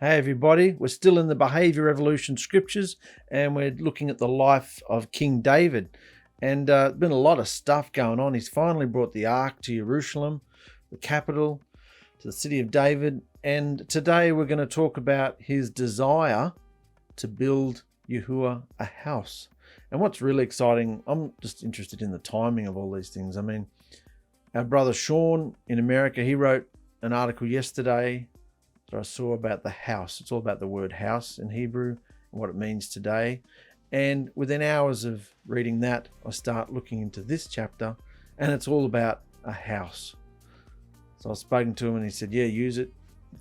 Hey everybody, we're still in the behavior evolution scriptures and we're looking at the life of King David. And there's been a lot of stuff going on. He's finally brought the ark to Jerusalem, the capital, to the city of David. And today we're going to talk about his desire to build Yahuah a house. And what's really exciting, I'm just interested in the timing of all these things. I mean, our brother Sean in America, he wrote an article yesterday that I saw about the house. It's all about the word house in Hebrew and what it means today. And within hours of reading that, I start looking into this chapter and it's all about a house. So I've spoken to him and he said, yeah, use it,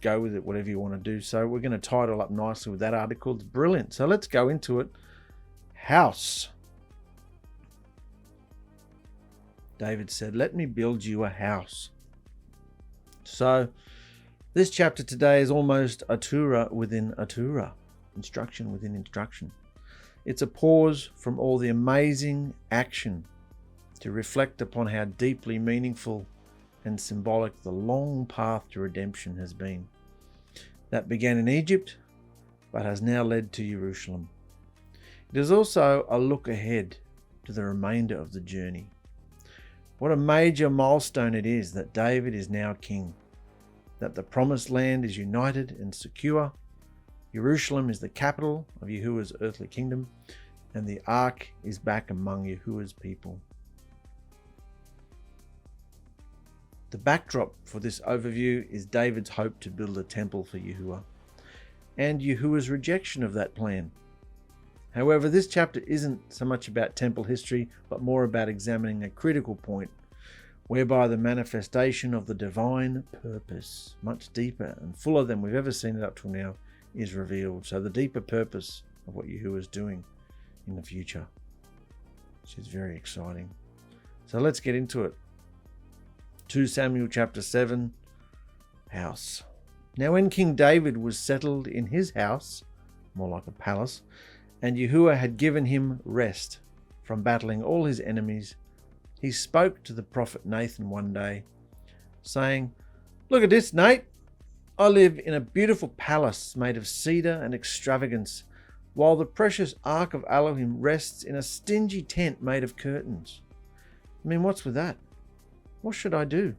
go with it, whatever you want to do. So we're going to tie it all up nicely with that article. It's brilliant. So let's go into it. House. David said, let me build you a house. So this chapter today is almost a Turah within a Turah, instruction within instruction. It's a pause from all the amazing action to reflect upon how deeply meaningful and symbolic the long path to redemption has been. That began in Egypt, but has now led to Jerusalem. It is also a look ahead to the remainder of the journey. What a major milestone it is that David is now king, that the promised land is united and secure. Jerusalem is the capital of Yahuah's earthly kingdom, and the ark is back among Yahuah's people. The backdrop for this overview is David's hope to build a temple for Yahuah, and Yahuah's rejection of that plan. However, this chapter isn't so much about temple history, but more about examining a critical point whereby the manifestation of the divine purpose, much deeper and fuller than we've ever seen it up till now, is revealed. So the deeper purpose of what Yahuah is doing in the future, which is very exciting. So let's get into it. 2 Samuel chapter 7, house. Now when King David was settled in his house, more like a palace, and Yahuah had given him rest from battling all his enemies, he spoke to the prophet Nathan one day, saying, look at this, Nate. I live in a beautiful palace made of cedar and extravagance, while the precious ark of Elohim rests in a stingy tent made of curtains. I mean, what's with that? What should I do?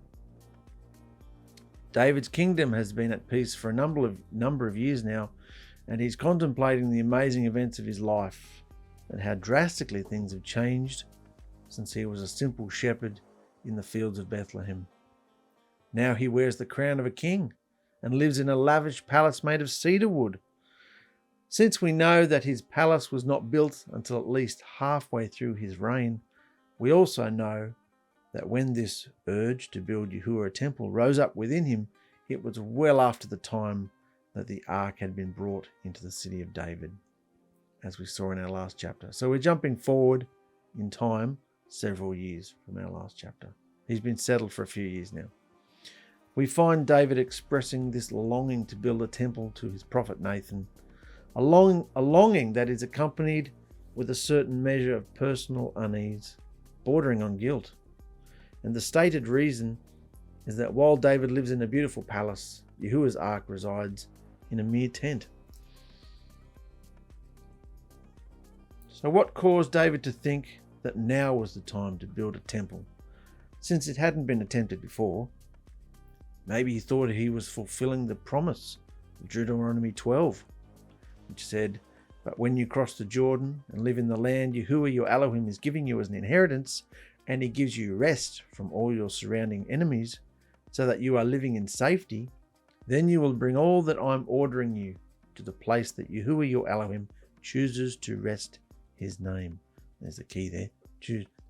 David's kingdom has been at peace for a number of years now, and he's contemplating the amazing events of his life and how drastically things have changed since he was a simple shepherd in the fields of Bethlehem. Now he wears the crown of a king and lives in a lavish palace made of cedar wood. Since we know that his palace was not built until at least halfway through his reign, we also know that when this urge to build Yahuah a temple rose up within him, it was well after the time that the ark had been brought into the city of David, as we saw in our last chapter. So we're jumping forward in time several years from our last chapter. He's been settled for a few years now. We find David expressing this longing to build a temple to his prophet Nathan, a longing that is accompanied with a certain measure of personal unease, bordering on guilt. And the stated reason is that while David lives in a beautiful palace, Yahuah's ark resides in a mere tent. So what caused David to think that now was the time to build a temple, since it hadn't been attempted before? Maybe he thought he was fulfilling the promise of Deuteronomy 12, which said, but when you cross the Jordan and live in the land Yahuah your Elohim is giving you as an inheritance, and he gives you rest from all your surrounding enemies, so that you are living in safety, then you will bring all that I'm ordering you to the place that Yahuah your Elohim chooses to rest his name. There's the key there.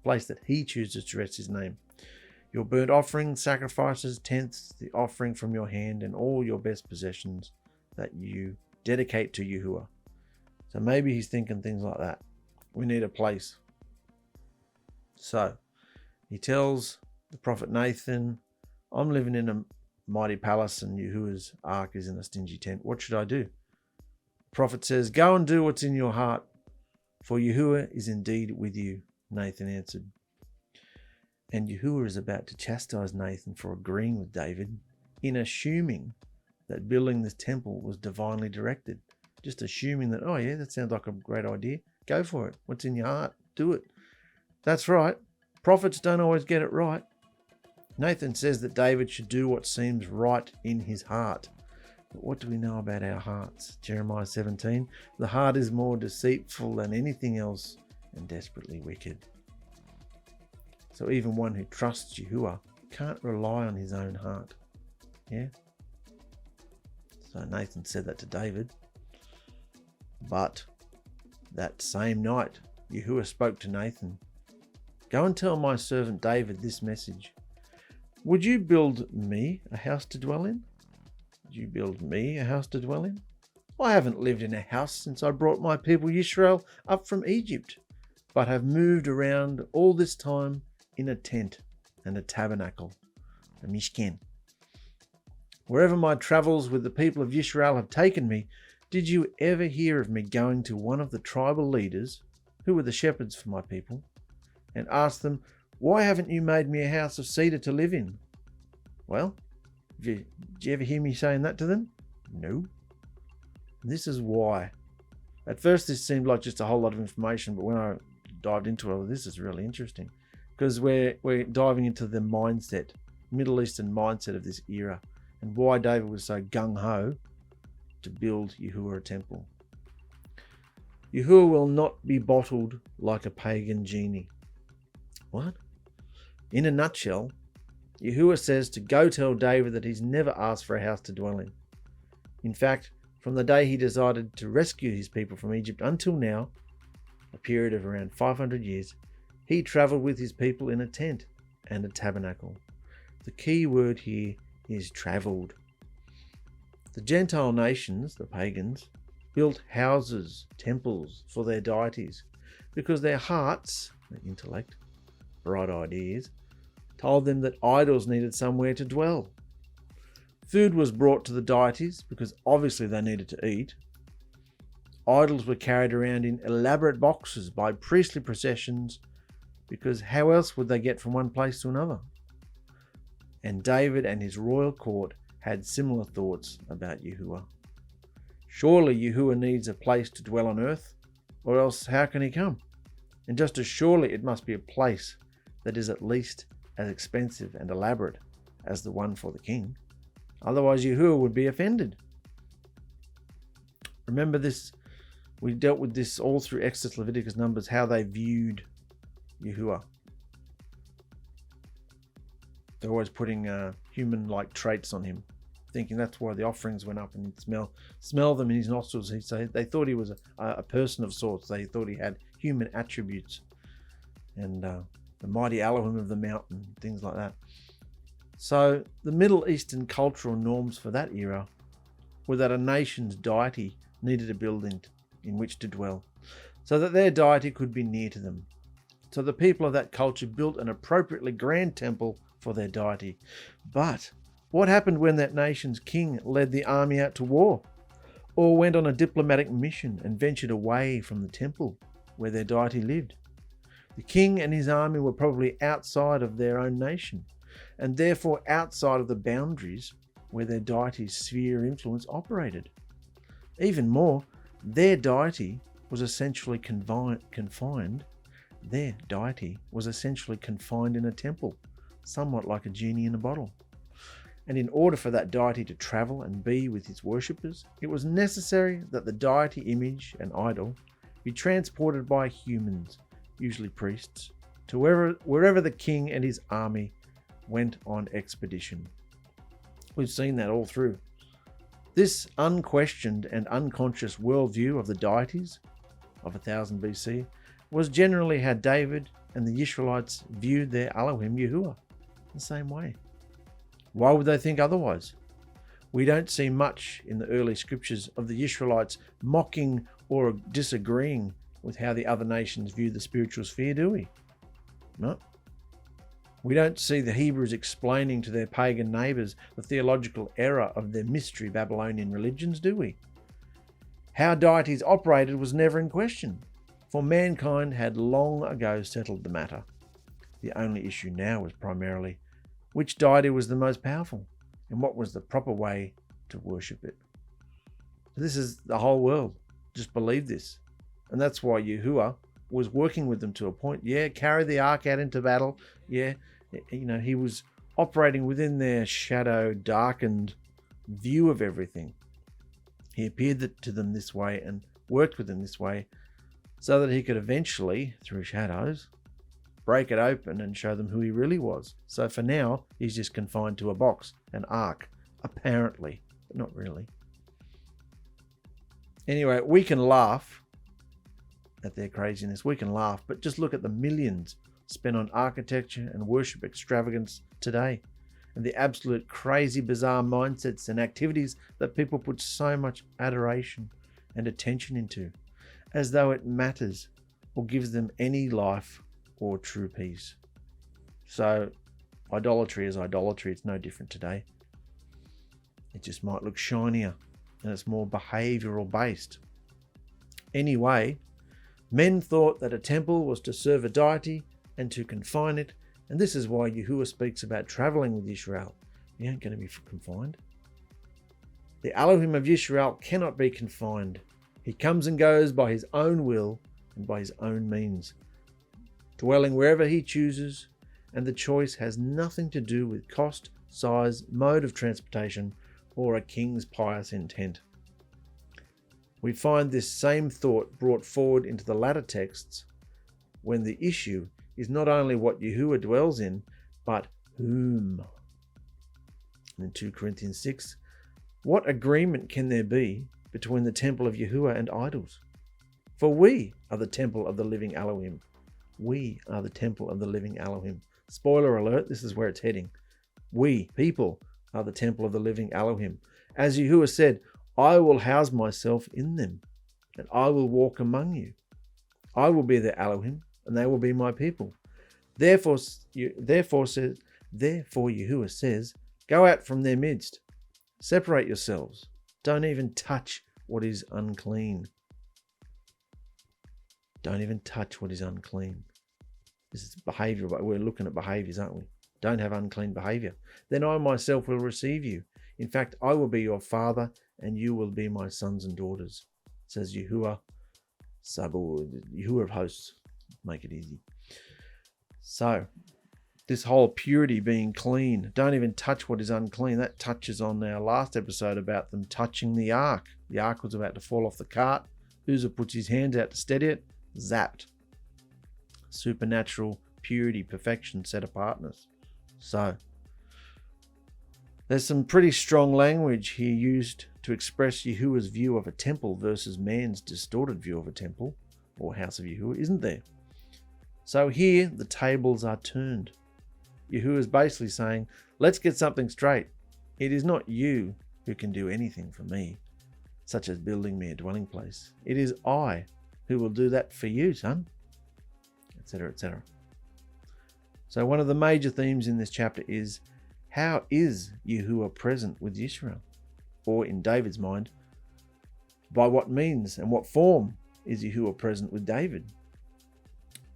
Place that he chooses to rest his name. Your burnt offering, sacrifices, tenths, the offering from your hand, and all your best possessions that you dedicate to Yahuah. So maybe he's thinking things like that. We need a place. So he tells the prophet Nathan, I'm living in a mighty palace and Yahuah's ark is in a stingy tent. What should I do? The prophet says, go and do what's in your heart, for Yahuah is indeed with you, Nathan answered. And Yahuah is about to chastise Nathan for agreeing with David in assuming that building this temple was divinely directed, just assuming that, oh yeah, that sounds like a great idea. Go for it. What's in your heart? Do it. That's right. Prophets don't always get it right. Nathan says that David should do what seems right in his heart. But what do we know about our hearts? Jeremiah 17, the heart is more deceitful than anything else and desperately wicked. So even one who trusts Yahuah can't rely on his own heart. Yeah? So Nathan said that to David. But that same night, Yahuah spoke to Nathan, "Go and tell my servant David this message. Would you build me a house to dwell in? Would you build me a house to dwell in? I haven't lived in a house since I brought my people Yisrael up from Egypt, but have moved around all this time in a tent and a tabernacle, a mishkan. Wherever my travels with the people of Yisrael have taken me, did you ever hear of me going to one of the tribal leaders, who were the shepherds for my people, and ask them, why haven't you made me a house of cedar to live in? Well, did you ever hear me saying that to them? No. This is why. At first this seemed like just a whole lot of information, but when I dived into it, this is really interesting, because we're diving into the mindset, Middle Eastern mindset of this era, and why David was so gung-ho to build Yahuah a temple. Yahuah will not be bottled like a pagan genie. What? In a nutshell, Yahuah says to go tell David that he's never asked for a house to dwell in. In fact, from the day he decided to rescue his people from Egypt until now, a period of around 500 years, he travelled with his people in a tent and a tabernacle. The key word here is travelled. The Gentile nations, the pagans, built houses, temples for their deities because their hearts, their intellect, bright ideas, told them that idols needed somewhere to dwell. Food was brought to the deities because obviously they needed to eat. Idols were carried around in elaborate boxes by priestly processions because how else would they get from one place to another? And David and his royal court had similar thoughts about Yahuah. Surely Yahuah needs a place to dwell on earth, or else how can he come? And just as surely it must be a place that is at least as expensive and elaborate as the one for the king. Otherwise Yahuah would be offended. Remember this, we dealt with this all through Exodus, Leviticus, Numbers, how they viewed Yahuah. They're always putting human-like traits on him, thinking that's why the offerings went up, and he'd smell them in his nostrils. He'd say they thought he was a person of sorts. They thought he had human attributes, and the mighty Elohim of the mountain, things like that. So the Middle Eastern cultural norms for that era were that a nation's deity needed a building in which to dwell, so that their deity could be near to them. So the people of that culture built an appropriately grand temple for their deity. But what happened when that nation's king led the army out to war, or went on a diplomatic mission and ventured away from the temple where their deity lived? The king and his army were probably outside of their own nation, and therefore outside of the boundaries where their deity's sphere of influence operated. Even more, their deity was essentially confined. Their deity was essentially confined in a temple, somewhat like a genie in a bottle. And in order for that deity to travel and be with his worshippers, it was necessary that the deity image and idol be transported by humans, usually priests, to wherever the king and his army went on expedition. We've seen that all through. This unquestioned and unconscious worldview of the deities of 1000 BC was generally how David and the Israelites viewed their Elohim Yahuah, the same way. Why would they think otherwise? We don't see much in the early scriptures of the Israelites mocking or disagreeing with how the other nations view the spiritual sphere, do we? No. We don't see the Hebrews explaining to their pagan neighbours the theological error of their mystery Babylonian religions, do we? How deities operated was never in question, for mankind had long ago settled the matter. The only issue now was primarily which deity was the most powerful, and what was the proper way to worship it. This is the whole world. Just believe this. And that's why Yahuah was working with them to a point. Yeah, carry the ark out into battle. Yeah, he was operating within their shadow, darkened view of everything. He appeared to them this way and worked with them this way so that he could eventually, through shadows, break it open and show them who he really was. So for now, he's just confined to a box, an ark, apparently, but not really. Anyway, we can laugh at their craziness. We can laugh, but just look at the millions spent on architecture and worship extravagance today, and the absolute crazy, bizarre mindsets and activities that people put so much adoration and attention into, as though it matters or gives them any life or true peace. So idolatry is idolatry. It's no different today. It just might look shinier and it's more behavioral based. Anyway, men thought that a temple was to serve a deity and to confine it, and this is why Yahuah speaks about traveling with Yisrael. You ain't going to be confined. The Elohim of Yisrael cannot be confined. He comes and goes by his own will and by his own means, dwelling wherever he chooses, and the choice has nothing to do with cost, size, mode of transportation, or a king's pious intent. We find this same thought brought forward into the latter texts when the issue is not only what Yahuah dwells in, but whom. In 2 Corinthians 6, what agreement can there be between the temple of Yahuah and idols? For we are the temple of the living Elohim. We are the temple of the living Elohim. Spoiler alert, this is where it's heading. We, people, are the temple of the living Elohim. As Yahuah said, I will house myself in them, and I will walk among you. I will be their Elohim, and they will be my people. Therefore Yahuah says, go out from their midst. Separate yourselves. Don't even touch what is unclean. Don't even touch what is unclean. This is behavior, but we're looking at behaviors, aren't we? Don't have unclean behavior. Then I myself will receive you. In fact, I will be your father, and you will be my sons and daughters, says Yahuah, Yahuah of hosts. Make it easy. So, this whole purity, being clean, don't even touch what is unclean, that touches on our last episode about them touching the ark. The ark was about to fall off the cart. Uzzah puts his hands out to steady it. Zapped. Supernatural purity, perfection, set apartness. So, there's some pretty strong language here used to express Yahuah's view of a temple versus man's distorted view of a temple or house of Yahuah, isn't there? So here the tables are turned. Yahuah is basically saying, let's get something straight. It is not you who can do anything for me, such as building me a dwelling place. It is I who will do that for you, son, etc., etc. So one of the major themes in this chapter is, how is Yahuah present with Yisrael? Or in David's mind, by what means and what form is Yahuah present with David?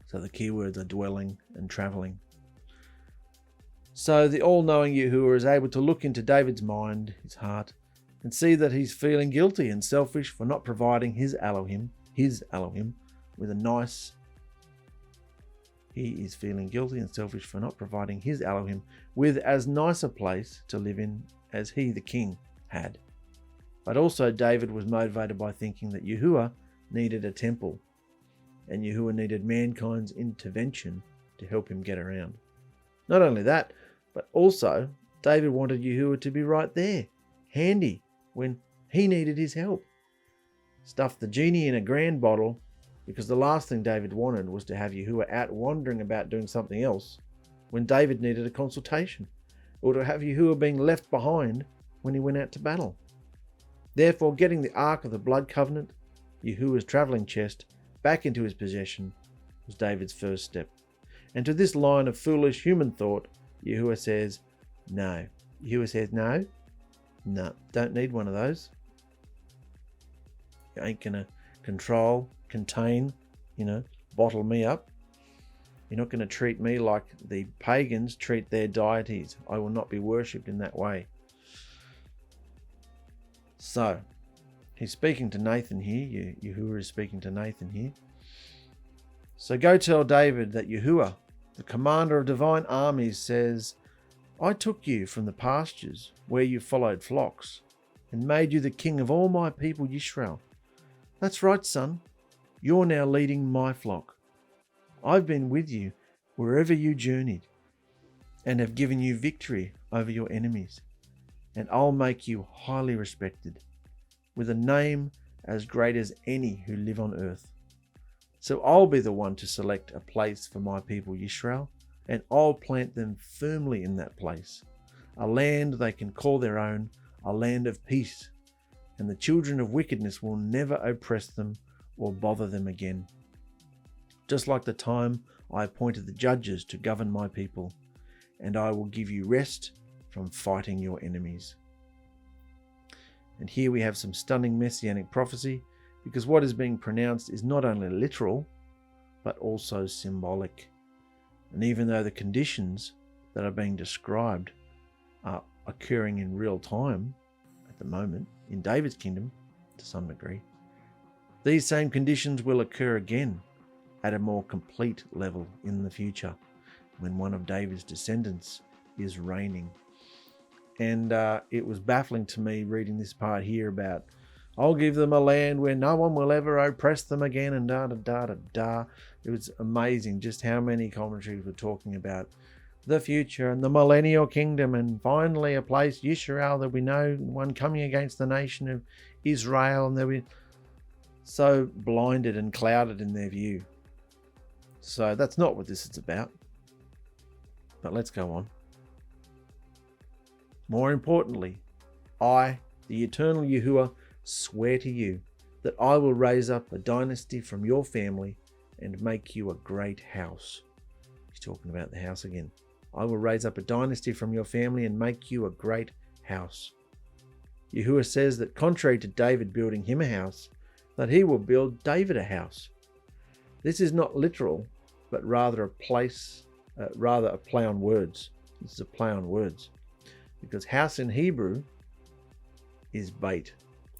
So the key words are dwelling and traveling. So the all-knowing Yahuah is able to look into David's mind, his heart, and see that he's feeling guilty and selfish for not providing his Elohim, with a nice... He is feeling guilty and selfish for not providing his Elohim with as nice a place to live in as he, the king, had. But also David was motivated by thinking that Yahuah needed a temple, and Yahuah needed mankind's intervention to help him get around. Not only that, but also David wanted Yahuah to be right there, handy, when he needed his help. Stuffed the genie in a grand bottle, because the last thing David wanted was to have Yahuah out wandering about doing something else when David needed a consultation, or to have Yahuah being left behind when he went out to battle. Therefore, getting the Ark of the Blood Covenant, Yahuah's travelling chest, back into his possession was David's first step. And to this line of foolish human thought, Yahuah says, no. Yahuah says, no, don't need one of those. You ain't going to control, contain, bottle me up. You're not going to treat me like the pagans treat their deities. I will not be worshipped in that way. So, he's speaking to Nathan here. Yahuah is speaking to Nathan here. So go tell David that Yahuah, the commander of divine armies, says, I took you from the pastures where you followed flocks and made you the king of all my people Yisrael. That's right, son. You're now leading my flock. I've been with you wherever you journeyed and have given you victory over your enemies. And I'll make you highly respected, with a name as great as any who live on earth. So I'll be the one to select a place for my people Yisrael, and I'll plant them firmly in that place, a land they can call their own, a land of peace, and the children of wickedness will never oppress them or bother them again. Just like the time I appointed the judges to govern my people, and I will give you rest from fighting your enemies. And here we have some stunning messianic prophecy, because what is being pronounced is not only literal, but also symbolic. And even though the conditions that are being described are occurring in real time at the moment in David's kingdom to some degree, these same conditions will occur again at a more complete level in the future when one of David's descendants is reigning. And it was baffling to me reading this part here about, I'll give them a land where no one will ever oppress them again, and da-da-da-da-da. It was amazing just how many commentaries were talking about the future and the millennial kingdom, and finally a place, Yisrael, that we know, one coming against the nation of Israel, and they'll be so blinded and clouded in their view. So that's not what this is about. But let's go on. More importantly, I, the eternal Yahuah, swear to you that I will raise up a dynasty from your family and make you a great house. He's talking about the house again. I will raise up a dynasty from your family and make you a great house. Yahuah says that contrary to David building him a house, that he will build David a house. This is not literal, but rather a play on words. This is a play on words, because house in Hebrew is beit,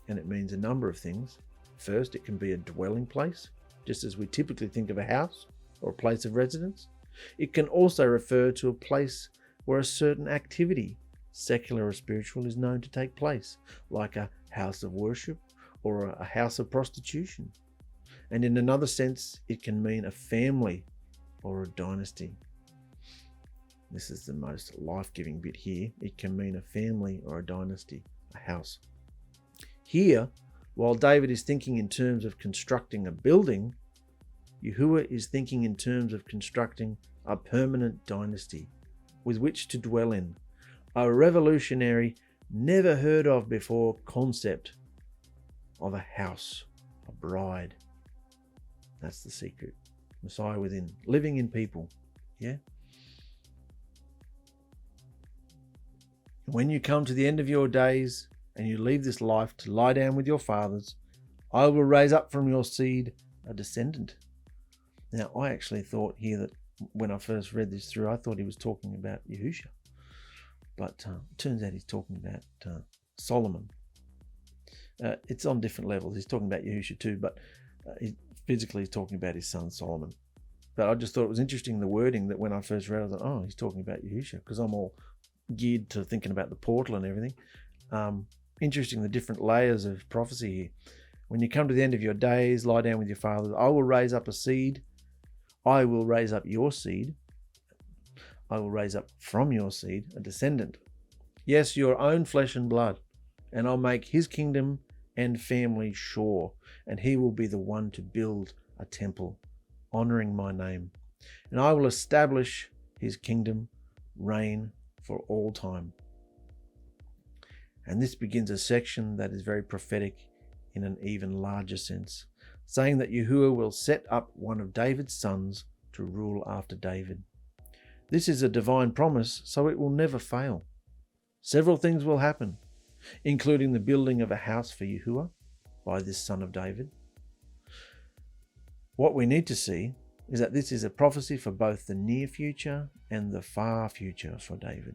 and it means a number of things. First, it can be a dwelling place, just as we typically think of a house or a place of residence. It can also refer to a place where a certain activity, secular or spiritual, is known to take place, like a house of worship or a house of prostitution. And in another sense, it can mean a family or a dynasty. This is the most life-giving bit here. It can mean a family or a dynasty, a house. Here, while David is thinking in terms of constructing a building, Yahuah is thinking in terms of constructing a permanent dynasty with which to dwell in. A revolutionary, never heard of before concept of a house, a bride. That's the secret. Messiah within, living in people. Yeah? When you come to the end of your days and you leave this life to lie down with your fathers, I will raise up from your seed a descendant. Now, I actually thought here that when I first read this through, I thought he was talking about Yahushua. But it turns out he's talking about Solomon. It's on different levels. He's talking about Yahushua too, but physically he's talking about his son Solomon. But I just thought it was interesting, the wording, that when I first read it, I thought, oh, he's talking about Yahushua, because I'm all geared to thinking about the portal and everything. Interesting, the different layers of prophecy here. When you come to the end of your days, lie down with your fathers. I will raise up a seed. I will raise up your seed. I will raise up from your seed a descendant. Yes, your own flesh and blood. And I'll make his kingdom and family sure. And he will be the one to build a temple, honoring my name. And I will establish his kingdom, reign for all time. And this begins a section that is very prophetic in an even larger sense, saying that Yahuah will set up one of David's sons to rule after David. This is a divine promise, so it will never fail. Several things will happen, including the building of a house for Yahuah by this son of David. What we need to see is that this is a prophecy for both the near future and the far future for David.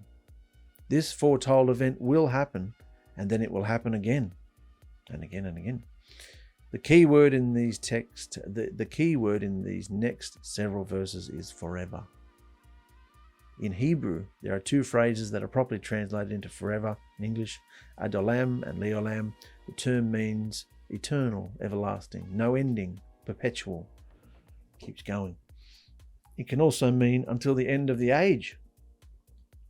This foretold event will happen, and then it will happen again and again and again. The key word in these texts, the key word in these next several verses is forever. In Hebrew, there are two phrases that are properly translated into forever in English, adolam and leolam. The term means eternal, everlasting, no ending, perpetual, keeps going. It can also mean until the end of the age,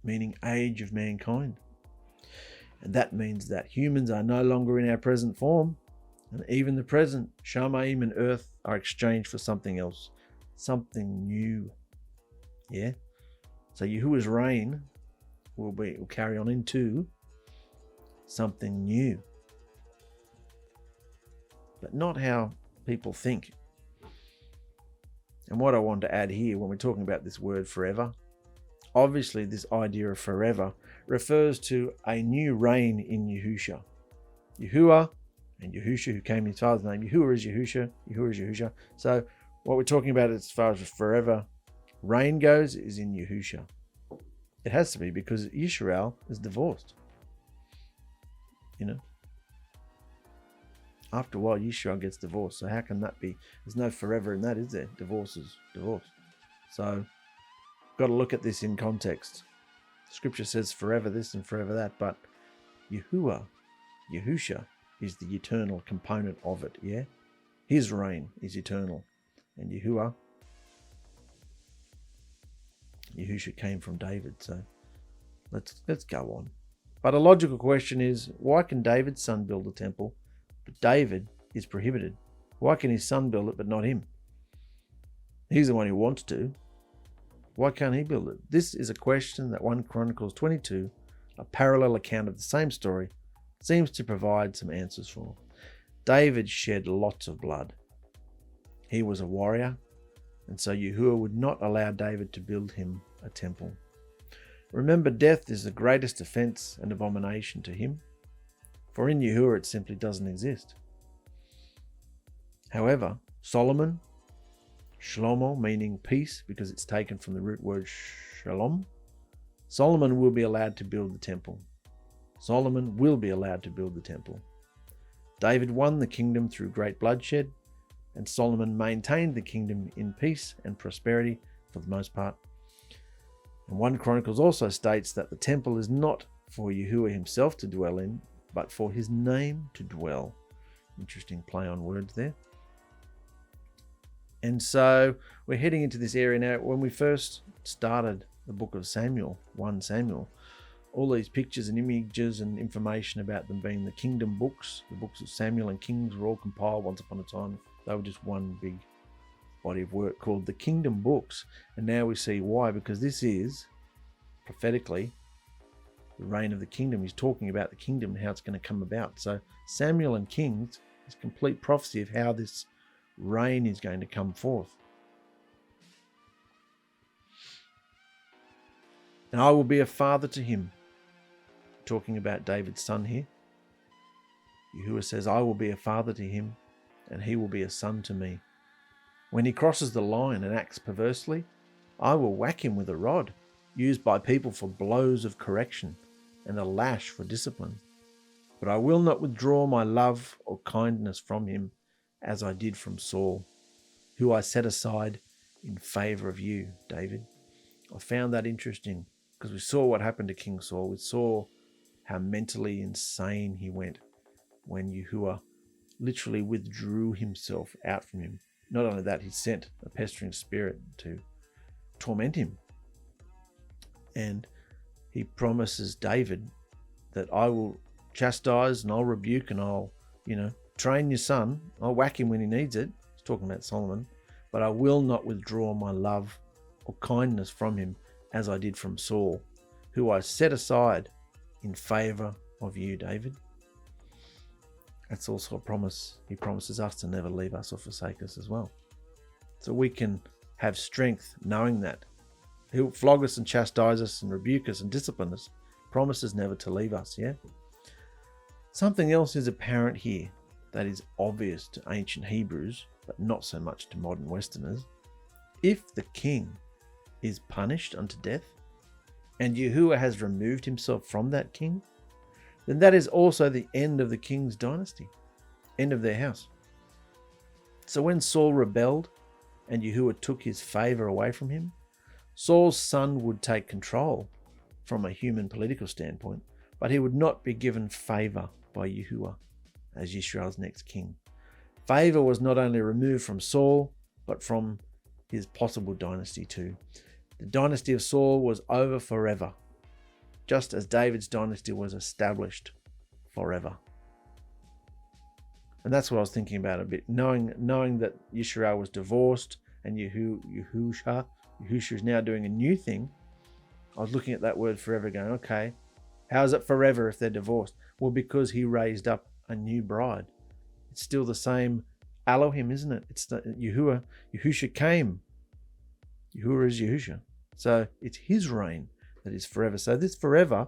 meaning age of mankind. And that means that humans are no longer in our present form, and even the present Shamayim and earth are exchanged for something else, something new. Yeah? So Yahuwah's reign will carry on into something new. But not how people think. And what I want to add here when we're talking about this word forever, obviously this idea of forever refers to a new reign in Yahusha. Yahuah and Yahusha, who came in his father's name. Yahuwah is Yahusha, Yahuwah is Yahusha. So what we're talking about as far as forever reign goes is in Yahusha. It has to be because Yisrael is divorced. You know? After a while, Yisrael gets divorced. So how can that be? There's no forever in that, is there? Divorce is divorce. So got to look at this in context. Scripture says forever this and forever that, but Yahuwah, Yahusha, is the eternal component of it, yeah? His reign is eternal. And Yahusha came from David, so let's go on. But a logical question is, why can David's son build a temple, but David is prohibited? Why can his son build it, but not him? He's the one who wants to. Why can't he build it? This is a question that 1 Chronicles 22, a parallel account of the same story, seems to provide some answers for. David shed lots of blood. He was a warrior, and so Yahuwah would not allow David to build him a temple. Remember, death is the greatest offense and abomination to him, for in Yahuwah it simply doesn't exist. However, Solomon, Shlomo, meaning peace because it's taken from the root word shalom, Solomon will be allowed to build the temple. Solomon will be allowed to build the temple. David won the kingdom through great bloodshed, and Solomon maintained the kingdom in peace and prosperity for the most part. And 1 Chronicles also states that the temple is not for Yahuwah himself to dwell in, but for his name to dwell. Interesting play on words there. And so we're heading into this area now. When we first started the book of Samuel, 1 Samuel, all these pictures and images and information about them being the kingdom books, the books of Samuel and Kings were all compiled once upon a time. They were just one big body of work called the kingdom books. And now we see why, because this is prophetically the reign of the kingdom. He's talking about the kingdom and how it's going to come about. So Samuel and Kings is complete prophecy of how this reign is going to come forth. And I will be a father to him. Talking about David's son here. Yahuwah says, I will be a father to him, and he will be a son to me. When he crosses the line and acts perversely, I will whack him with a rod, used by people for blows of correction, and a lash for discipline. But I will not withdraw my love or kindness from him, as I did from Saul, who I set aside in favor of you, David. I found that interesting, because we saw what happened to King Saul. We saw how mentally insane he went when Yahuwah literally withdrew himself out from him. Not only that, he sent a pestering spirit to torment him. And he promises David that I will chastise and I'll rebuke and I'll, train your son. I'll whack him when he needs it. He's talking about Solomon. But I will not withdraw my love or kindness from him as I did from Saul, who I set aside in favor of you, David. That's also a promise. He promises us to never leave us or forsake us as well. So we can have strength knowing that. He'll flog us and chastise us and rebuke us and discipline us. Promises never to leave us, yeah? Something else is apparent here that is obvious to ancient Hebrews, but not so much to modern Westerners. If the king is punished unto death, and Yahuwah has removed himself from that king, then that is also the end of the king's dynasty. End of their house. So when Saul rebelled and Yahuah took his favor away from him, Saul's son would take control from a human political standpoint, but he would not be given favor by Yahuah as Yisrael's next king. Favor was not only removed from Saul, but from his possible dynasty too. The dynasty of Saul was over forever, just as David's dynasty was established forever. And that's what I was thinking about a bit, knowing that Yisrael was divorced and Yahushua is now doing a new thing. I was looking at that word forever going, okay, how is it forever if they're divorced? Well, because he raised up a new bride. It's still the same Elohim, isn't it? It's the Yahuah. Yahusha came. Yahuah is Yahusha. So it's his reign that is forever. So this forever,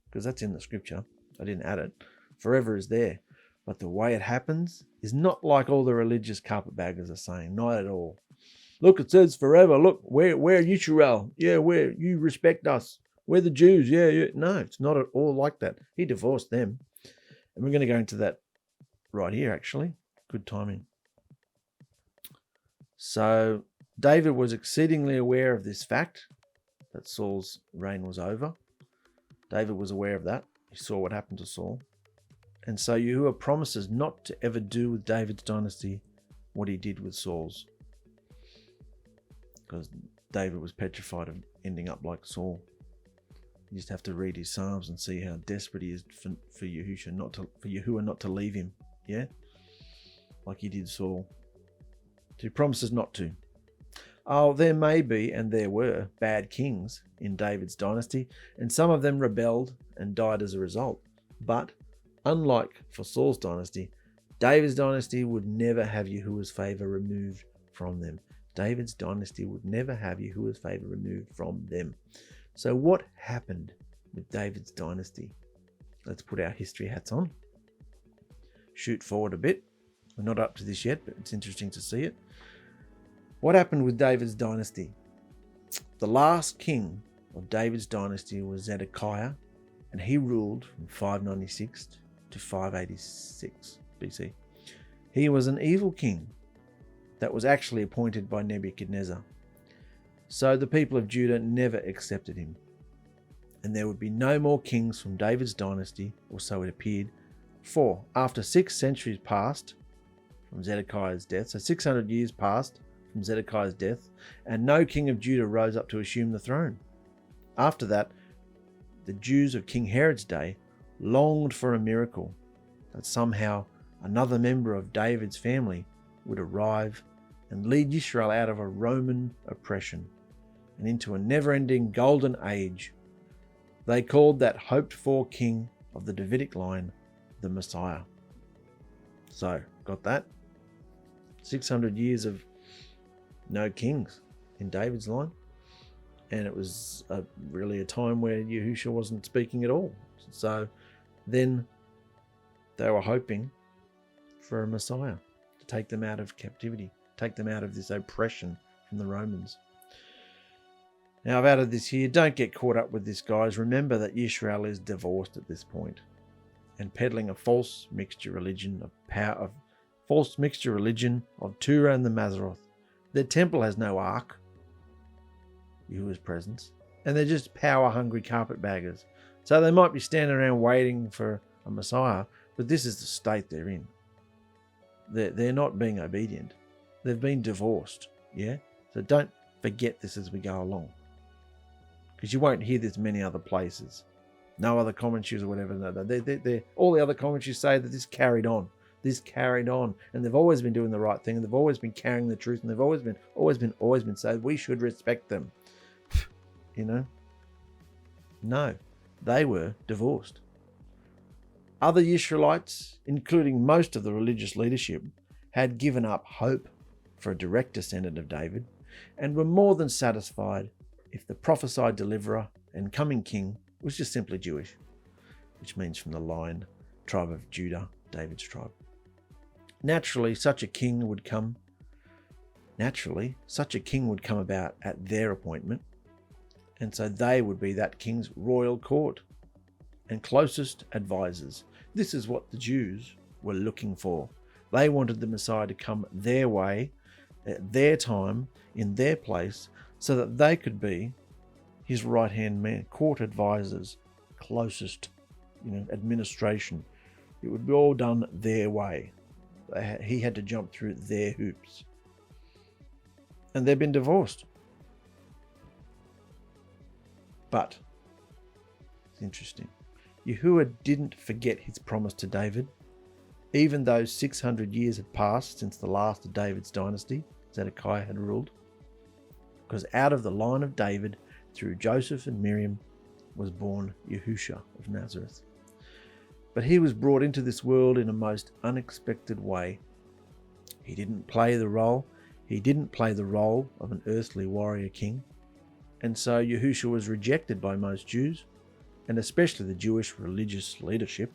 because that's in the scripture, I didn't add it, forever is there. But the way it happens is not like all the religious carpetbaggers are saying, not at all. Look, it says forever. Look, we're Yisrael. Yeah, you respect us. We're the Jews. Yeah. No, it's not at all like that. He divorced them. And we're going to go into that right here, actually. Good timing. So David was exceedingly aware of this fact, that Saul's reign was over. David was aware of that. He saw what happened to Saul. And so Yahuah promises not to ever do with David's dynasty what he did with Saul's. Because David was petrified of ending up like Saul. You just have to read his Psalms and see how desperate he is for Yahuah not to leave him. Yeah? Like he did Saul. So he promises not to. Oh, there may be, and there were, bad kings in David's dynasty, and some of them rebelled and died as a result. But, unlike for Saul's dynasty, David's dynasty would never have Yahuah's favor removed from them. David's dynasty would never have Yahuah's favor removed from them. So what happened with David's dynasty? Let's put our history hats on. Shoot forward a bit. We're not up to this yet, but it's interesting to see it. What happened with David's dynasty? The last king of David's dynasty was Zedekiah, and he ruled from 596 to 586 BC. He was an evil king that was actually appointed by Nebuchadnezzar. So the people of Judah never accepted him. And there would be no more kings from David's dynasty, or so it appeared, for after 6 centuries passed from Zedekiah's death, so 600 years passed from Zedekiah's death, and no king of Judah rose up to assume the throne. After that, the Jews of King Herod's day longed for a miracle, that somehow another member of David's family would arrive and lead Israel out of a Roman oppression and into a never-ending golden age. They called that hoped-for king of the Davidic line the Messiah. So, got that? 600 years of no kings in David's line. And it was really a time where Yahushua wasn't speaking at all. So then they were hoping for a Messiah to take them out of captivity, take them out of this oppression from the Romans. Now I've added this here. Don't get caught up with this, guys. Remember that Israel is divorced at this point and peddling a false mixture religion of Turah and the Mazaroth. Their temple has no ark, Yahuah's presence, and they're just power-hungry carpetbaggers. So they might be standing around waiting for a Messiah, but this is the state they're in. They're not being obedient. They've been divorced, yeah? So don't forget this as we go along, because you won't hear this many other places. No other commentaries or whatever. No, all the other commentaries say that this carried on. This carried on, and they've always been doing the right thing, and they've always been carrying the truth, and they've always been. So we should respect them. You know? No, they were divorced. Other Israelites, including most of the religious leadership, had given up hope for a direct descendant of David, and were more than satisfied if the prophesied deliverer and coming king was just simply Jewish, which means from the tribe of Judah, David's tribe. Naturally, such a king would come about at their appointment, and so they would be that king's royal court and closest advisors. This is what the Jews were looking for. They wanted the Messiah to come their way, at their time, in their place, so that they could be his right-hand man, court advisors, closest, administration. It would be all done their way. He had to jump through their hoops. And they've been divorced. But it's interesting. Yahuah didn't forget his promise to David, even though 600 years had passed since the last of David's dynasty, Zedekiah had ruled. Because out of the line of David, through Joseph and Miriam, was born Yahushua of Nazareth. But he was brought into this world in a most unexpected way. He didn't play the role of an earthly warrior king. And so Yahushua was rejected by most Jews, and especially the Jewish religious leadership.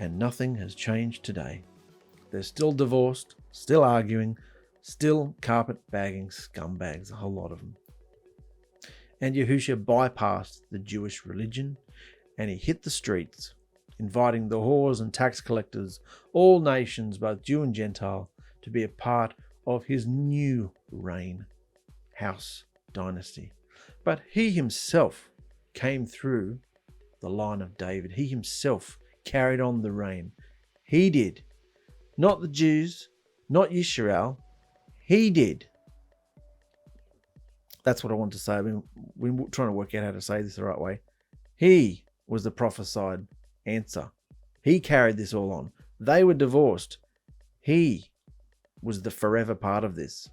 And nothing has changed today. They're still divorced, still arguing, still carpet-bagging scumbags, a whole lot of them. And Yahushua bypassed the Jewish religion, and he hit the streets, inviting the whores and tax collectors, all nations, both Jew and Gentile, to be a part of his new reign, house, dynasty. But he himself came through the line of David. He himself carried on the reign. He did. Not the Jews, not Yisrael. He did. That's what I want to say. We're trying to work out how to say this the right way. He was the prophesied answer. He carried this all on. They were divorced. He was the forever part of this.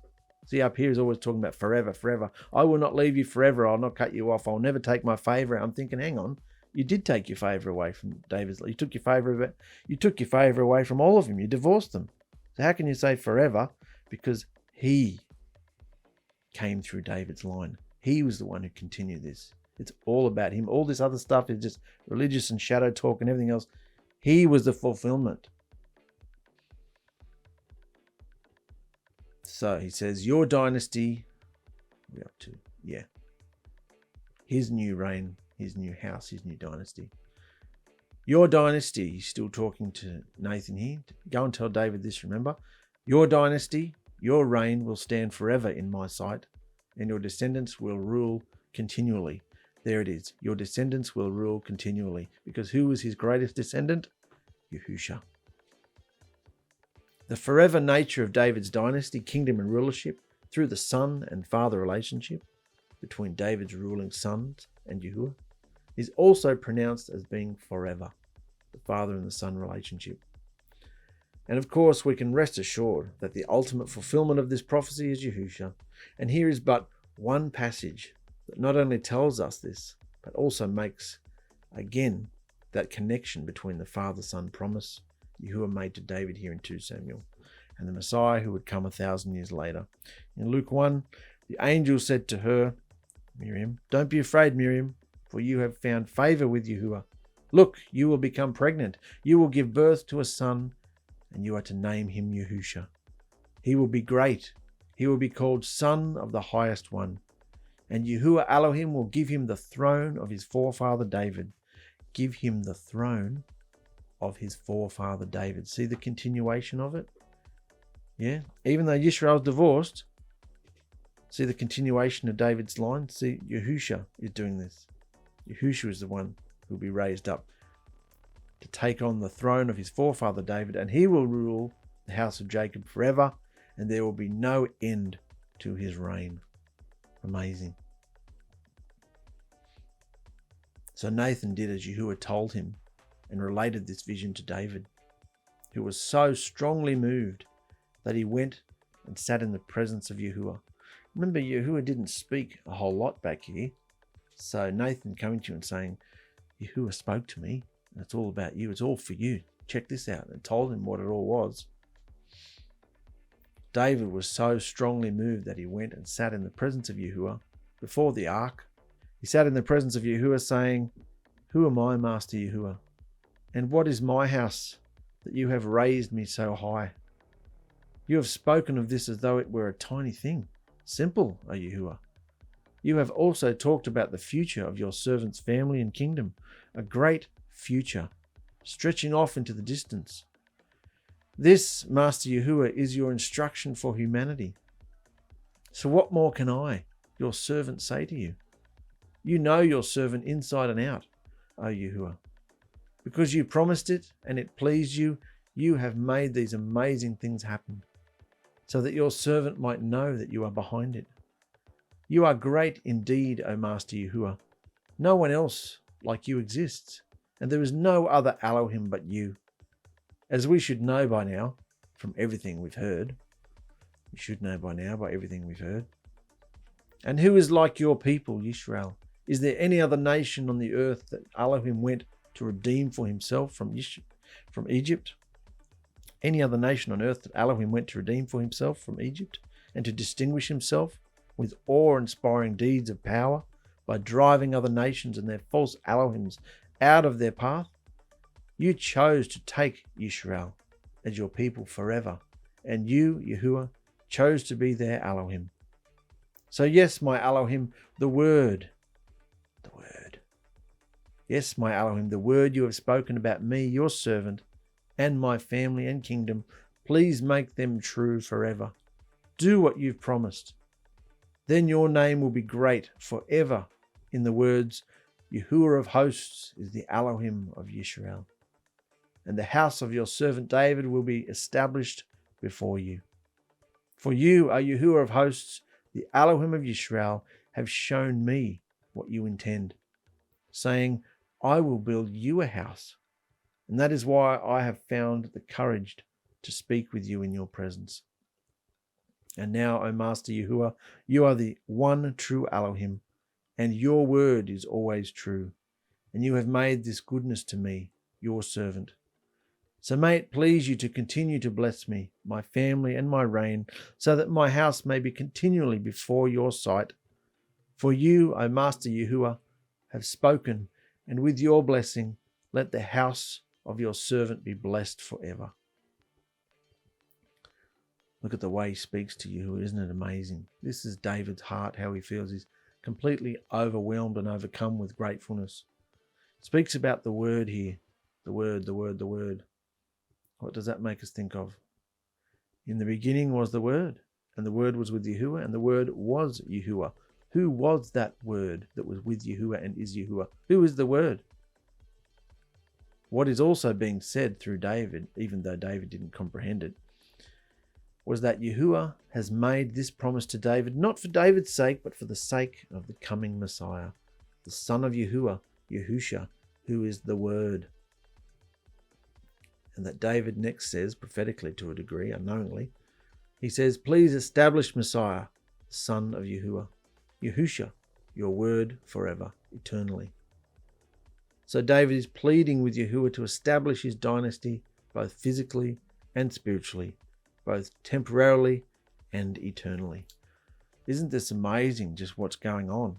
See, up here is always talking about forever, forever. I will not leave you forever. I'll not cut you off. I'll never take my favor. I'm thinking, hang on. You did take your favor away from David's. You took your favor away from all of them. You divorced them. So how can you say forever? Because he came through David's line. He was the one who continued this. It's all about him. All this other stuff is just religious and shadow talk and everything else. He was the fulfillment. So he says, your dynasty, we're up to, his new reign, his new house, his new dynasty. Your dynasty, he's still talking to Nathan here. Go and tell David this, remember. Your dynasty, your reign will stand forever in my sight, and your descendants will rule continually. There it is. Your descendants will rule continually. Because who was his greatest descendant? Yahushua. The forever nature of David's dynasty, kingdom and rulership through the son and father relationship between David's ruling sons and Yahuah is also pronounced as being forever, the father and the son relationship. And of course, we can rest assured that the ultimate fulfillment of this prophecy is Yahushua. And here is but one passage that not only tells us this, but also makes, again, that connection between the father-son promise Yahuah made to David here in 2 Samuel and the Messiah who would come 1,000 years later. In Luke 1, the angel said to her, Miriam, don't be afraid, Miriam, for you have found favor with Yahuah. Look, you will become pregnant. You will give birth to a son, and you are to name him Yahushua. He will be great. He will be called Son of the Highest One. And Yahuah Elohim will give him the throne of his forefather David. Give him the throne of his forefather David. See the continuation of it? Yeah? Even though Yisrael's divorced, see the continuation of David's line? See, Yahushua is doing this. Yahushua is the one who will be raised up to take on the throne of his forefather David, and he will rule the house of Jacob forever, and there will be no end to his reign. Amazing. So Nathan did as Yahuah told him and related this vision to David, who was so strongly moved that he went and sat in the presence of Yahuah. Remember, Yahuah didn't speak a whole lot back here. So Nathan coming to you and saying, Yahuah spoke to me, and it's all about you. It's all for you. Check this out. And told him what it all was. David was so strongly moved that he went and sat in the presence of Yahuah before the ark. He sat in the presence of Yahuah saying, who am I, Master Yahuah? And what is my house that you have raised me so high? You have spoken of this as though it were a tiny thing. Simple, O Yahuah. You have also talked about the future of your servant's family and kingdom, a great future, stretching off into the distance. This, Master Yahuwah, is your instruction for humanity. So what more can I, your servant, say to you? You know your servant inside and out, O Yahuwah. Because you promised it and it pleased you, you have made these amazing things happen, so that your servant might know that you are behind it. You are great indeed, O Master Yahuwah. No one else like you exists, and there is no other Elohim but you. As we should know by now, from everything we've heard. We should know by now by everything we've heard. And who is like your people, Yisrael? Is there any other nation on the earth that Elohim went to redeem for himself from Egypt? Any other nation on earth that Elohim went to redeem for himself from Egypt, and to distinguish himself with awe-inspiring deeds of power by driving other nations and their false Elohims out of their path? You chose to take Yisrael as your people forever, and you, Yahuwah, chose to be their Elohim. So yes, my Elohim, the word. Yes, my Elohim, the word you have spoken about me, your servant, and my family and kingdom, please make them true forever. Do what you've promised. Then your name will be great forever. In the words, Yahuwah of hosts is the Elohim of Yisrael. And the house of your servant David will be established before you. For you, O Yahuwah of hosts, the Elohim of Yisrael, have shown me what you intend, saying, I will build you a house. And that is why I have found the courage to speak with you in your presence. And now, O Master Yahuwah, you are the one true Elohim, and your word is always true. And you have made this goodness to me, your servant. So may it please you to continue to bless me, my family, and my reign, so that my house may be continually before your sight. For you, O Master Yahuwah, have spoken, and with your blessing, let the house of your servant be blessed forever. Look at the way he speaks to you. Isn't it amazing? This is David's heart, how he feels. He's completely overwhelmed and overcome with gratefulness. Speaks about the word here. The word. What does that make us think of? In the beginning was the word, and the word was with Yahuwah, and the word was Yahuwah. Who was that word that was with Yahuwah and is Yahuwah? Who is the word? What is also being said through David, even though David didn't comprehend it, was that Yahuwah has made this promise to David, not for David's sake, but for the sake of the coming Messiah, the son of Yahuwah, Yahusha, who is the Word. And that David next says, prophetically to a degree, unknowingly, he says, please establish Messiah, son of Yahuwah, Yahusha, your word forever, eternally. So David is pleading with Yahuwah to establish his dynasty, both physically and spiritually, both temporarily and eternally. Isn't this amazing, just what's going on?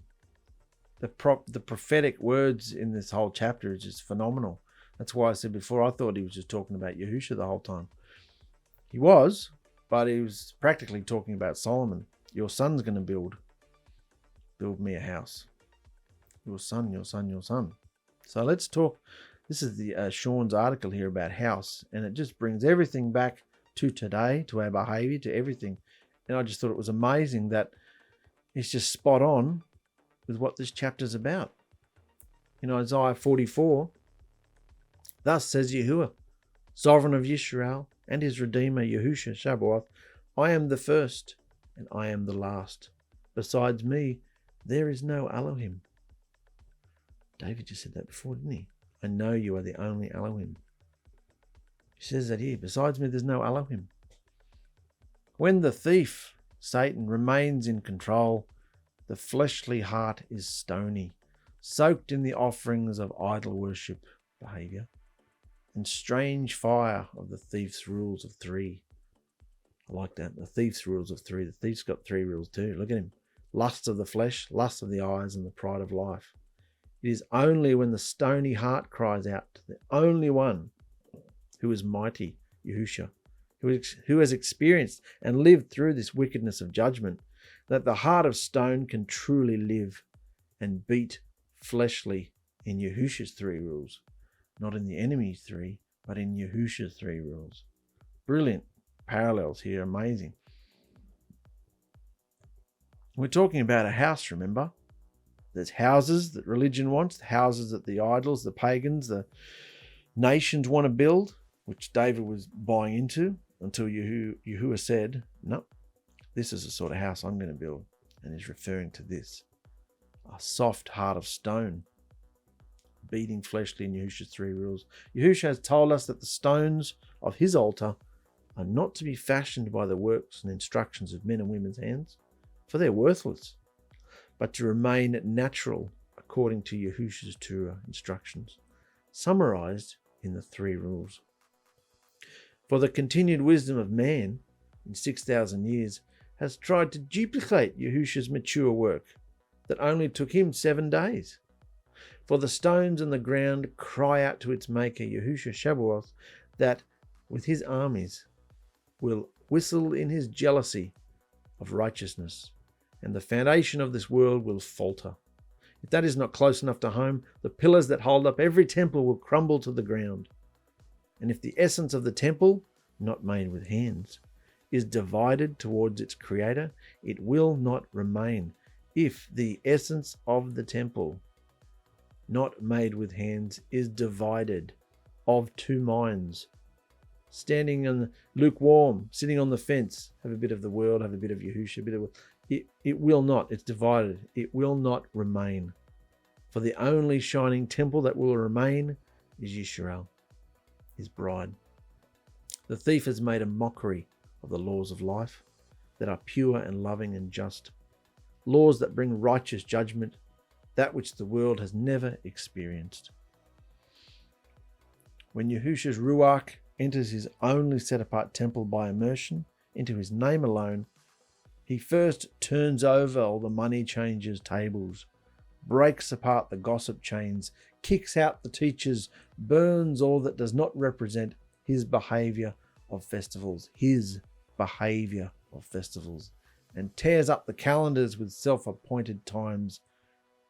The prophetic words in this whole chapter is just phenomenal. That's why I said before, I thought he was just talking about Yahusha the whole time. He was, but he was practically talking about Solomon. Your son's going to build me a house. Your son. So let's talk. This is the Sean's article here about house, and it just brings everything back to today, to our behavior, to everything. And I just thought it was amazing that it's just spot on with what this chapter is about. In Isaiah 44, thus says Yahuwah, sovereign of Yisrael and his Redeemer Yahusha Shabbath, I am the first and I am the last. Besides me, there is no Elohim. David just said that before, didn't he? I know you are the only Elohim. He says that here. Besides me, there's no Elohim. When the thief, Satan, remains in control, the fleshly heart is stony, soaked in the offerings of idol worship behavior, and strange fire of the thief's rules of three. I like that. The thief's rules of three. The thief's got 3 rules too. Look at him. Lust of the flesh, lust of the eyes, and the pride of life. It is only when the stony heart cries out to the only one who is mighty, Yahusha, who has experienced and lived through this wickedness of judgment, that the heart of stone can truly live and beat fleshly in Yahusha's 3 rules. Not in the enemy's 3, but in Yahusha's 3 rules. Brilliant parallels here, amazing. We're talking about a house, remember? There's houses that religion wants, houses that the idols, the pagans, the nations want to build, which David was buying into until Yahuah said, no, this is the sort of house I'm going to build. And he's referring to this. A soft heart of stone, beating fleshly in Yahush's 3 rules. Yahushua has told us that the stones of his altar are not to be fashioned by the works and instructions of men and women's hands, for they're worthless, but to remain natural according to Yahushua's Turah instructions, summarized in the 3 rules. For the continued wisdom of man in 6,000 years has tried to duplicate Yahushua's mature work that only took him 7 days. For the stones and the ground cry out to its maker, Yahushua Shabbaoth, that with his armies will whistle in his jealousy of righteousness, and the foundation of this world will falter. If that is not close enough to home, the pillars that hold up every temple will crumble to the ground. And if the essence of the temple, not made with hands, is divided towards its creator, it will not remain. If the essence of the temple, not made with hands, is divided of 2 minds, standing on lukewarm, sitting on the fence, have a bit of the world, have a bit of Yahushua, a bit of it will not, it's divided, it will not remain. For the only shining temple that will remain is Yisrael, his bride. The thief has made a mockery of the laws of life that are pure and loving and just, laws that bring righteous judgment, that which the world has never experienced. When Yahushua's Ruach enters his only set-apart temple by immersion into his name alone, he first turns over all the money changers' tables, breaks apart the gossip chains, kicks out the teachers, burns all that does not represent his behavior of festivals, and tears up the calendars with self-appointed times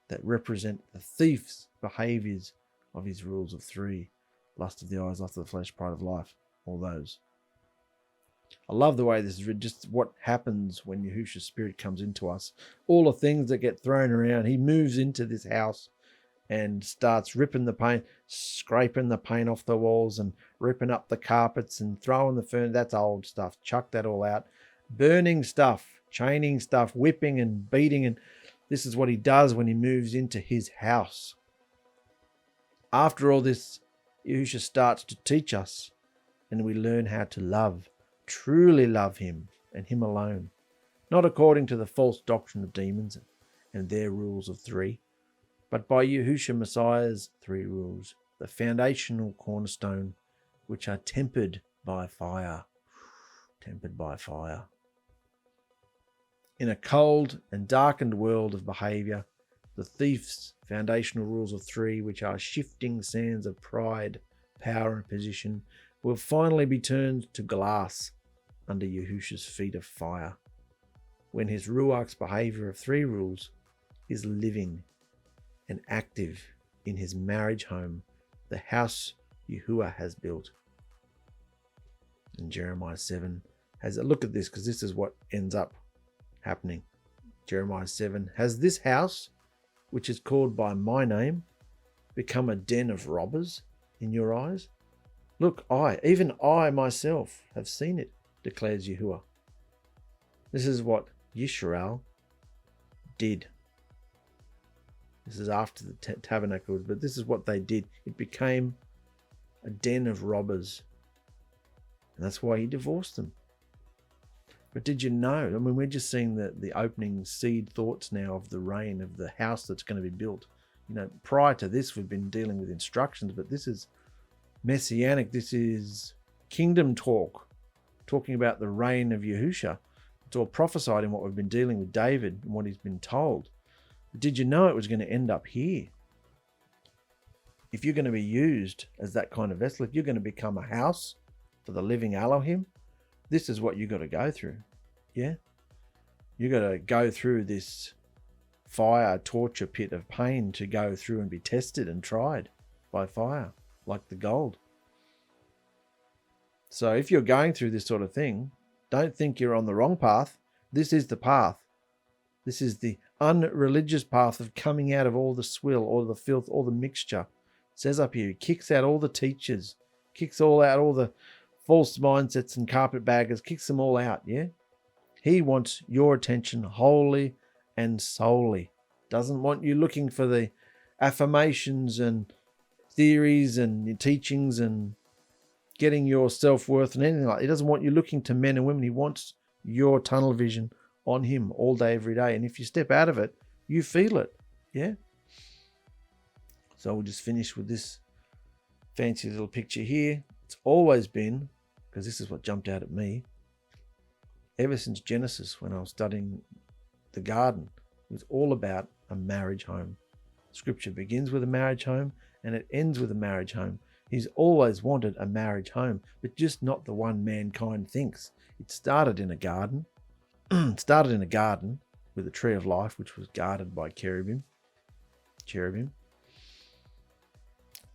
that represent the thief's behaviors of his rules of 3. Lust of the eyes, lust of the flesh, pride of life, all those. I love the way this is just what happens when Yahushua's Spirit comes into us. All the things that get thrown around, he moves into this house and starts ripping the paint, scraping the paint off the walls and ripping up the carpets and throwing the furniture. That's old stuff. Chuck that all out. Burning stuff, chaining stuff, whipping and beating. And this is what he does when he moves into his house. After all this, Yahushua starts to teach us, and we learn how to love, truly love him and him alone, not according to the false doctrine of demons and their rules of 3, but by Yahushua Messiah's 3 rules, the foundational cornerstone, which are tempered by fire. In a cold and darkened world of behavior, the thief's foundational rules of 3, which are shifting sands of pride, power, and position, will finally be turned to glass under Yahushua's feet of fire, when his Ruach's behavior of 3 rules is living and active in his marriage home, the house Yahuah has built. And Jeremiah 7 has a look at this, because this is what ends up happening. Jeremiah 7, has this house, which is called by my name, become a den of robbers in your eyes? Look, even I myself have seen it, declares Yahuah. This is what Yisrael did. This is after the tabernacle, but this is what they did. It became a den of robbers. And that's why he divorced them. But did you know, I mean, we're just seeing the opening seed thoughts now of the reign of the house that's going to be built. You know, prior to this, we've been dealing with instructions, but this is messianic. This is kingdom talk, talking about the reign of Yahushua. It's all prophesied in what we've been dealing with David and what he's been told. But did you know it was going to end up here? If you're going to be used as that kind of vessel, if you're going to become a house for the living Elohim, this is what you got to go through. Yeah? You got to go through this fire, torture pit of pain to go through and be tested and tried by fire, like the gold. So if you're going through this sort of thing, don't think you're on the wrong path. This is the path. This is the unreligious path of coming out of all the swill, all the filth, all the mixture. It says up here, he kicks out all the teachers, kicks out all the false mindsets and carpetbaggers, kicks them all out, yeah? He wants your attention wholly and solely. Doesn't want you looking for the affirmations and theories and teachings and getting your self-worth and anything like that. He doesn't want you looking to men and women. He wants your tunnel vision on him all day, every day. And if you step out of it, you feel it, yeah? So we'll just finish with this fancy little picture here. It's always been, because this is what jumped out at me, ever since Genesis, when I was studying the garden, it was all about a marriage home. Scripture begins with a marriage home and it ends with a marriage home. He's always wanted a marriage home, but just not the one mankind thinks. It started in a garden. It started in a garden with a tree of life, which was guarded by cherubim.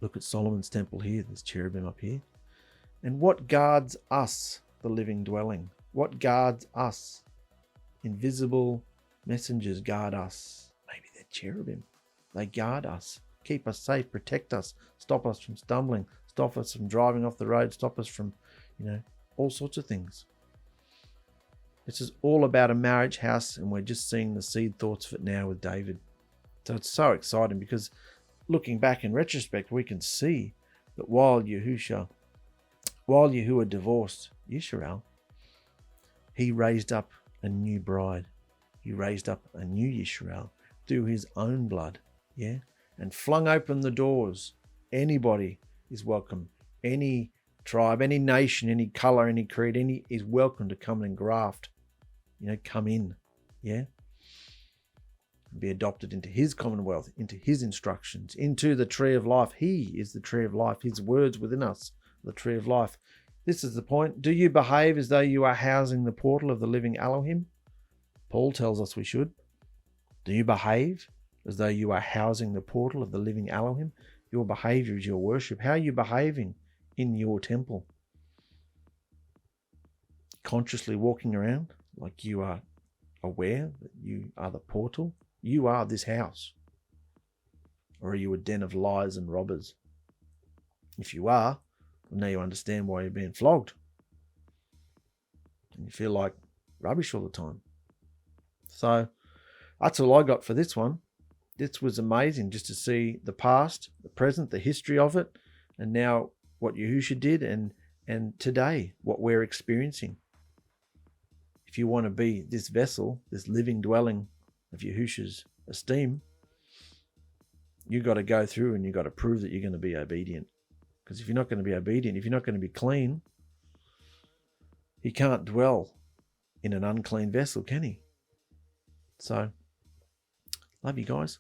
Look at Solomon's temple here. There's cherubim up here. And what guards us, the living dwelling? What guards us? Invisible messengers guard us. Maybe they're cherubim. They guard us, keep us safe, protect us, stop us from stumbling, stop us from driving off the road, stop us from, all sorts of things. This is all about a marriage house, and we're just seeing the seed thoughts of it now with David. So it's so exciting because looking back in retrospect, we can see that while Yahuwah divorced Yisrael, he raised up a new bride. He raised up a new Yisrael through his own blood, yeah? And flung open the doors. Anybody is welcome. Any tribe, any nation, any color, any creed, is welcome to come and graft. Come in, yeah? Be adopted into his commonwealth, into his instructions, into the tree of life. He is the tree of life. His words within us, the tree of life. This is the point. Do you behave as though you are housing the portal of the living Elohim? Paul tells us we should. Do you behave as though you are housing the portal of the living Elohim? Your behavior is your worship. How are you behaving in your temple? Consciously walking around like you are aware that you are the portal? You are this house. Or are you a den of lies and robbers? If you are, well, now you understand why you're being flogged. And you feel like rubbish all the time. So that's all I got for this one. This was amazing just to see the past, the present, the history of it, and now what Yahushua did and today what we're experiencing. If you want to be this vessel, this living dwelling of Yahushua's esteem, you got to go through and you got to prove that you're going to be obedient. Because if you're not going to be obedient, if you're not going to be clean, he can't dwell in an unclean vessel, can he? So, love you guys.